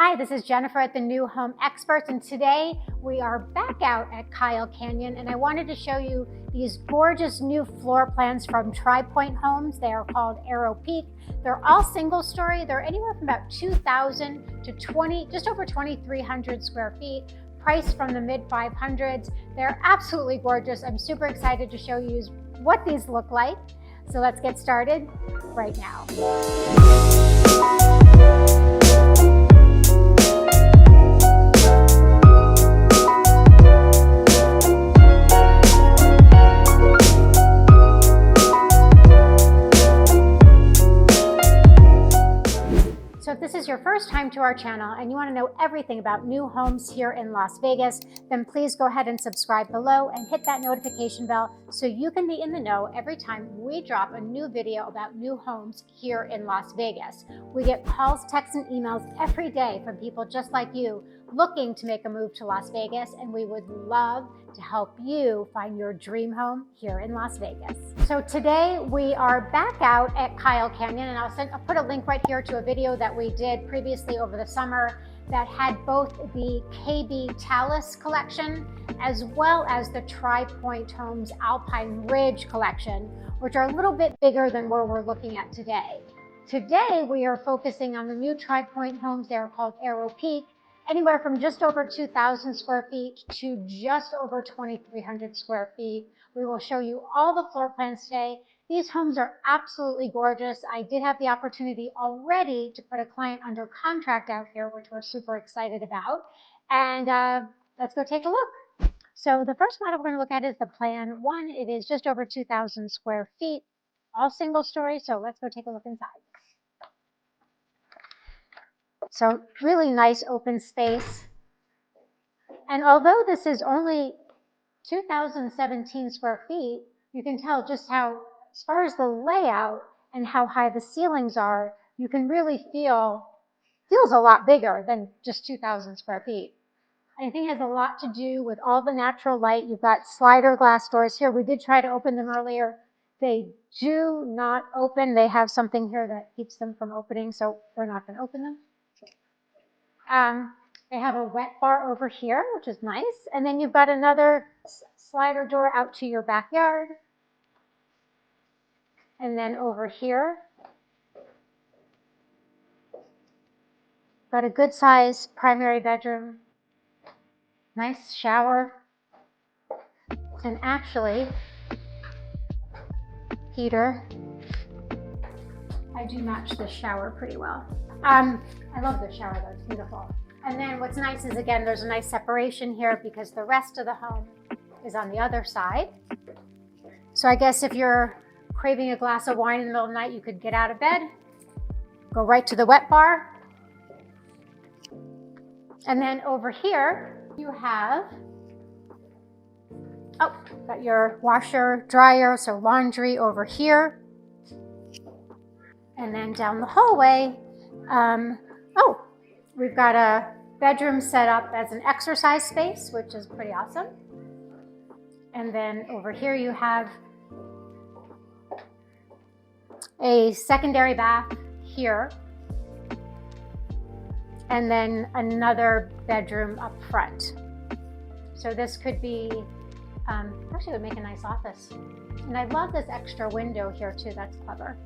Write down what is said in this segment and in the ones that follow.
Hi, this is Jennifer at the New Home Experts, and today we are back out at Kyle Canyon, and I wanted to show you these gorgeous new floor plans from Tri Pointe Homes. They are called Arrow Peak. They're all single story. They're anywhere from about 2,000 to just over 2,300 square feet, priced from the mid 500s. They're absolutely gorgeous. I'm super excited to show you what these look like. So let's get started right now. So if this is your first time to our channel and you want to know everything about new homes here in Las Vegas, then please go ahead and subscribe below and hit that notification bell so you can be in the know every time we drop a new video about new homes here in Las Vegas. We get calls, texts, and emails every day from people just like you looking to make a move to Las Vegas, and we would love to help you find your dream home here in Las Vegas. So today we are back out at Kyle Canyon, and I'll put a link right here to a video that we did previously over the summer that had both the KB Talus collection as well as the Tri Pointe Homes Alpine Ridge collection, which are a little bit bigger than where we're looking at today. Today we are focusing on the new Tri Pointe Homes. They're called Arrow Peak, anywhere from just over 2,000 square feet to just over 2,300 square feet. We will show you all the floor plans today. These homes are absolutely gorgeous. I did have the opportunity already to put a client under contract out here, which we're super excited about. And let's go take a look. So the first model we're going to look at is the Plan 1. It is just over 2,000 square feet, all single story. So let's go take a look inside. So really nice open space. And although this is only 2,017 square feet, you can tell just how, as far as the layout and how high the ceilings are, you can really feels a lot bigger than just 2,000 square feet. I think it has a lot to do with all the natural light. You've got slider glass doors here. We did try to open them earlier. They do not open. They have something here that keeps them from opening, so we're not going to open them. They have a wet bar over here, which is nice. And then you've got another slider door out to your backyard. And then over here, got a good size primary bedroom. Nice shower. And actually, heater. I do match the shower pretty well. I love the shower though, it's beautiful. And then what's nice is, again, there's a nice separation here because the rest of the home is on the other side. So I guess if you're craving a glass of wine in the middle of the night, you could get out of bed, go right to the wet bar. And then over here, you have, got your washer, dryer, so laundry over here. And then down the hallway, we've got a bedroom set up as an exercise space, which is pretty awesome. And then over here you have a secondary bath here. And then another bedroom up front. So this could be, actually would make a nice office. And I love this extra window here too, that's clever.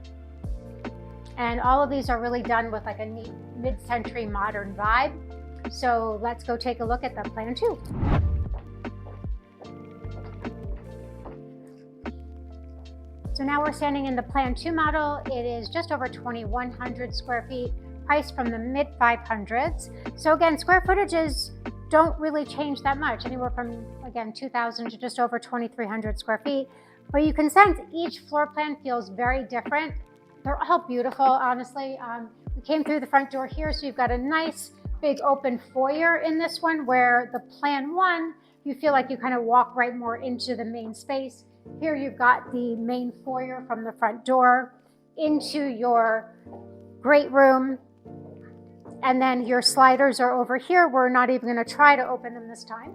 And all of these are really done with like a neat mid-century modern vibe. So let's go take a look at the Plan 2. So now we're standing in the Plan 2 model. It is just over 2,100 square feet, priced from the mid 500s. So again, square footages don't really change that much, anywhere from, again, 2,000 to just over 2,300 square feet. But you can sense each floor plan feels very different. They're all beautiful, honestly. We came through the front door here, so you've got a nice big open foyer in this one, where the Plan 1, you feel like you kind of walk right more into the main space. Here you've got the main foyer from the front door into your great room. And then your sliders are over here. We're not even going to try to open them this time.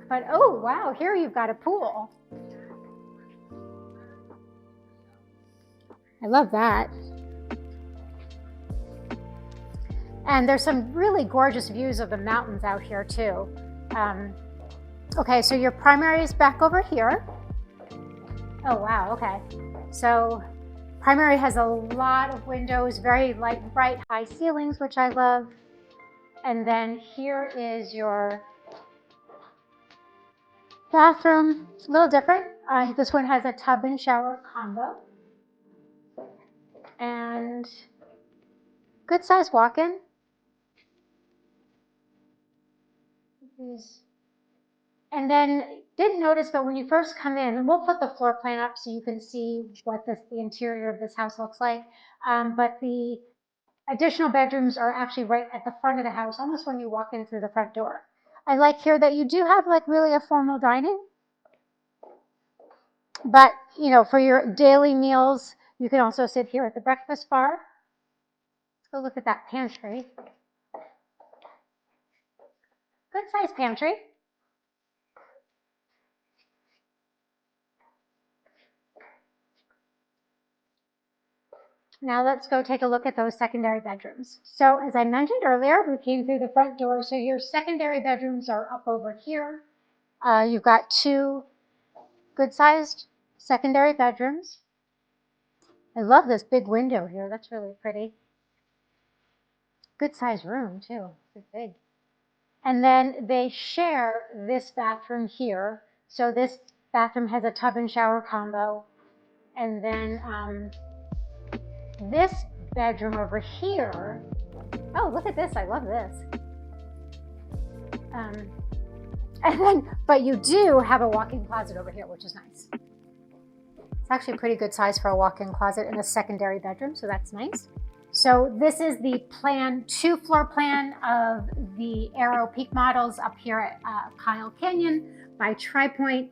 But oh wow, here you've got a pool. I love that. And there's some really gorgeous views of the mountains out here too. Okay, so your primary is back over here. Oh wow, okay. So primary has a lot of windows, very light, bright, high ceilings, which I love. And then here is your bathroom. It's a little different. This one has a tub and shower combo. And good size walk-in. And then didn't notice, but when you first come in, and we'll put the floor plan up so you can see what the interior of this house looks like. But the additional bedrooms are actually right at the front of the house, almost when you walk in through the front door. I like here that you do have like really a formal dining. But, you know, for your daily meals, you can also sit here at the breakfast bar. Let's go look at that pantry. Good size pantry. Now let's go take a look at those secondary bedrooms. So as I mentioned earlier, we came through the front door. So your secondary bedrooms are up over here. You've got two good sized secondary bedrooms. I love this big window here. That's really pretty. Good sized room too. It's big. And then they share this bathroom here. So this bathroom has a tub and shower combo. And then this bedroom over here. Oh, look at this. I love this. And then, but you do have a walk-in closet over here, which is nice. It's actually a pretty good size for a walk-in closet in a secondary bedroom, so that's nice. So this is the plan, 2-floor plan of the Aero Peak models up here at Kyle Canyon by Tri Pointe.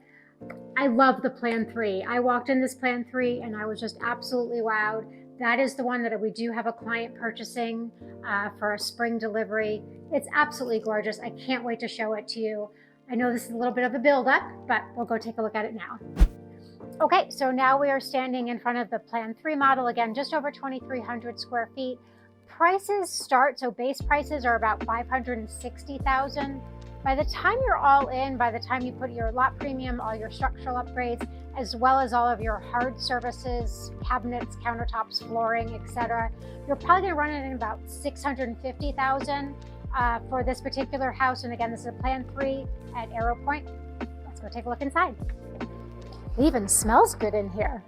I love the plan 3. I walked in this plan 3 and I was just absolutely wowed. That is the one that we do have a client purchasing for a spring delivery. It's absolutely gorgeous. I can't wait to show it to you. I know this is a little bit of a build-up, but we'll go take a look at it now. Okay, so now we are standing in front of the Plan 3 model, again, just over 2,300 square feet. Prices start, so base prices are about $560,000. By the time you're all in, by the time you put your lot premium, all your structural upgrades, as well as all of your hard services, cabinets, countertops, flooring, etc., you're probably gonna run it in about $650,000 for this particular house. And again, this is a Plan 3 at Aero Point. Let's go take a look inside. It even smells good in here.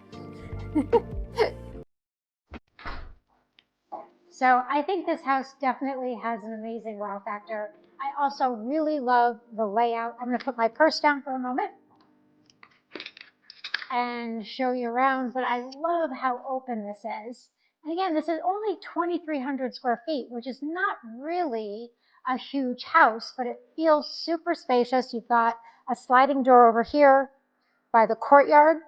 So I think this house definitely has an amazing wow factor. I also really love the layout. I'm going to put my purse down for a moment and show you around, but I love how open this is. And again, this is only 2,300 square feet, which is not really a huge house, but it feels super spacious. You've got a sliding door over here by the courtyard,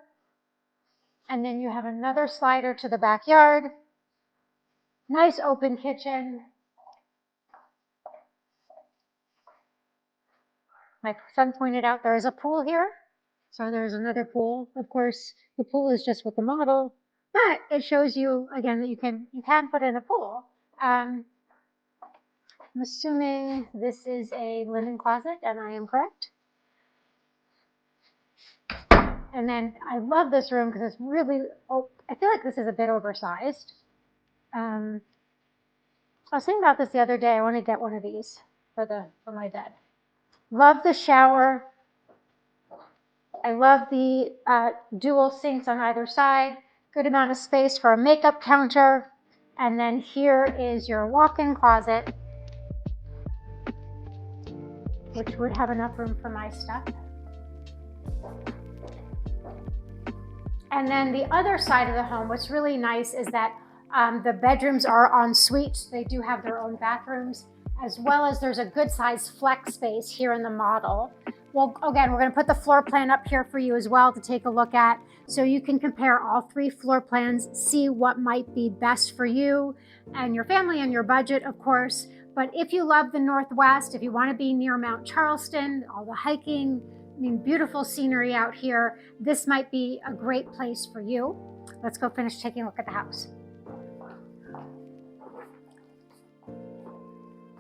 and then you have another slider to the backyard. Nice open kitchen. My son pointed out there is a pool here. So there's another pool. Of course, the pool is just with the model, but it shows you again that you can put in a pool. I'm assuming this is a linen closet, and I am correct. And then I love this room because it's really, I feel like this is a bit oversized. I was thinking about this the other day. I want to get one of these for my bed. Love the shower. I love the dual sinks on either side. Good amount of space for a makeup counter. And then here is your walk-in closet, which would have enough room for my stuff. And then the other side of the home, what's really nice is that the bedrooms are en suite. They do have their own bathrooms, as well as there's a good size flex space here in the model. Well, again, we're going to put the floor plan up here for you as well to take a look at, so you can compare all 3 floor plans, see what might be best for you and your family and your budget, of course. But if you love the Northwest, if you want to be near Mount Charleston, all the hiking, I mean, beautiful scenery out here, this might be a great place for you. Let's go finish taking a look at the house.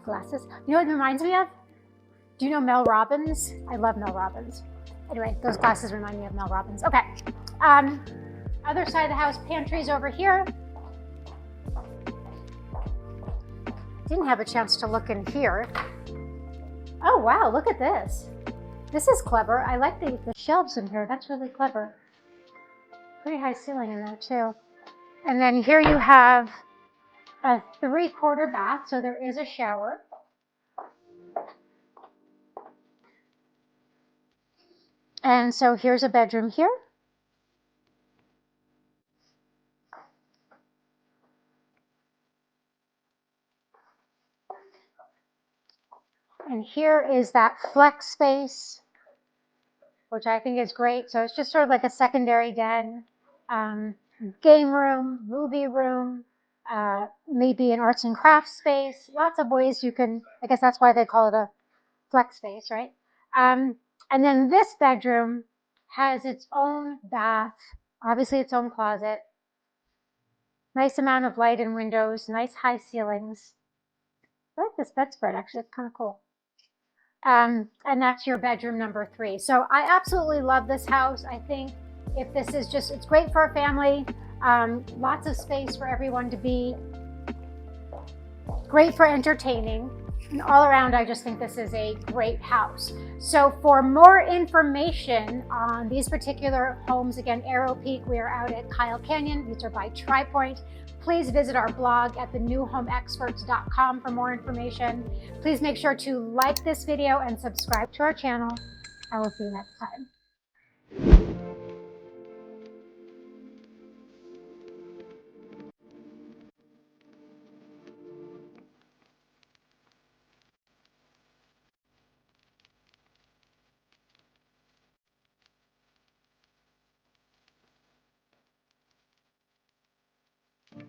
glasses. You know what it reminds me of? Do you know Mel Robbins? I love Mel Robbins. Anyway, those glasses remind me of Mel Robbins. Okay. Other side of the house, pantries over here. Didn't have a chance to look in here. Oh, wow, look at this. This is clever. I like the shelves in here. That's really clever. Pretty high ceiling in there, too. And then here you have a 3/4 bath, so there is a shower. And so here's a bedroom here. And here is that flex space, which I think is great. So it's just sort of like a secondary den, game room, movie room, maybe an arts and crafts space. Lots of ways you can, I guess that's why they call it a flex space, right? And then this bedroom has its own bath, obviously its own closet. Nice amount of light and windows, nice high ceilings. I like this bedspread, actually, it's kind of cool. And that's your bedroom number 3. So I absolutely love this house. I think if this is just, it's great for a family, lots of space for everyone to be, great for entertaining. And all around, I just think this is a great house. So for more information on these particular homes, again, Arrow Peak, we are out at Kyle Canyon. These are by Tri Pointe. Please visit our blog at thenewhomeexperts.com for more information. Please make sure to like this video and subscribe to our channel. I will see you next time.